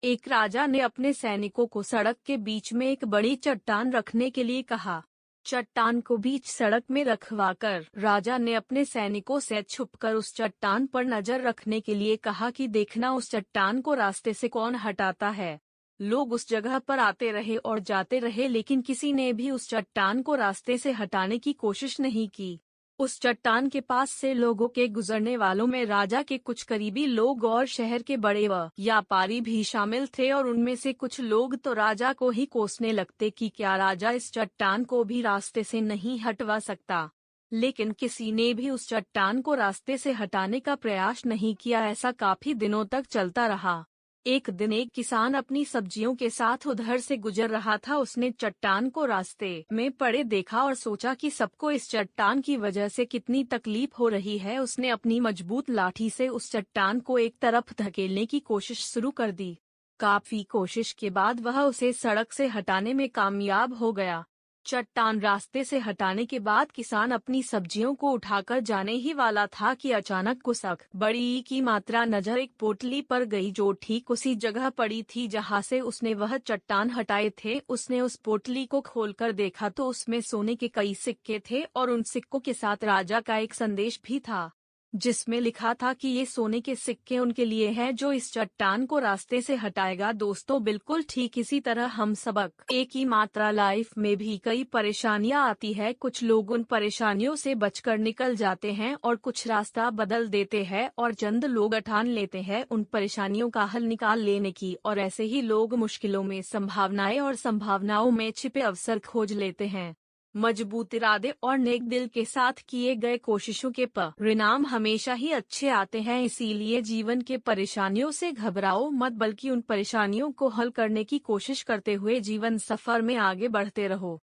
एक राजा ने अपने सैनिकों को सड़क के बीच में एक बड़ी चट्टान रखने के लिए कहा। चट्टान को बीच सड़क में रखवाकर राजा ने अपने सैनिकों से छुपकर उस चट्टान पर नजर रखने के लिए कहा कि देखना उस चट्टान को रास्ते से कौन हटाता है। लोग उस जगह पर आते रहे और जाते रहे, लेकिन किसी ने भी उस चट्टान को रास्ते से हटाने की कोशिश नहीं की। उस चट्टान के पास से लोगों के गुजरने वालों में राजा के कुछ करीबी लोग और शहर के बड़े व्यापारी भी शामिल थे, और उनमें से कुछ लोग तो राजा को ही कोसने लगते कि क्या राजा इस चट्टान को भी रास्ते से नहीं हटवा सकता। लेकिन किसी ने भी उस चट्टान को रास्ते से हटाने का प्रयास नहीं किया। ऐसा काफी दिनों तक चलता रहा। एक दिन एक किसान अपनी सब्जियों के साथ उधर से गुजर रहा था। उसने चट्टान को रास्ते में पड़े देखा और सोचा कि सबको इस चट्टान की वजह से कितनी तकलीफ हो रही है। उसने अपनी मजबूत लाठी से उस चट्टान को एक तरफ धकेलने की कोशिश शुरू कर दी। काफी कोशिश के बाद वह उसे सड़क से हटाने में कामयाब हो गया। चट्टान रास्ते से हटाने के बाद किसान अपनी सब्जियों को उठाकर जाने ही वाला था कि अचानक कुछ बड़ी की मात्रा नजर एक पोटली पर गई, जो ठीक उसी जगह पड़ी थी जहां से उसने वह चट्टान हटाए थे। उसने उस पोटली को खोलकर देखा तो उसमें सोने के कई सिक्के थे, और उन सिक्कों के साथ राजा का एक संदेश भी था, जिसमें लिखा था कि ये सोने के सिक्के उनके लिए हैं जो इस चट्टान को रास्ते से हटाएगा। दोस्तों, बिल्कुल ठीक इसी तरह हम सबक एक ही मात्रा लाइफ में भी कई परेशानियां आती है। कुछ लोग उन परेशानियों से बचकर निकल जाते हैं और कुछ रास्ता बदल देते हैं, और चंद लोग ठान लेते हैं उन परेशानियों का हल निकाल लेने की, और ऐसे ही लोग मुश्किलों में संभावनाएं और संभावनाओं में छिपे अवसर खोज लेते हैं। मजबूत इरादे और नेक दिल के साथ किए गए कोशिशों के परिणाम हमेशा ही अच्छे आते हैं। इसीलिए जीवन के परेशानियों से घबराओ मत, बल्कि उन परेशानियों को हल करने की कोशिश करते हुए जीवन सफर में आगे बढ़ते रहो।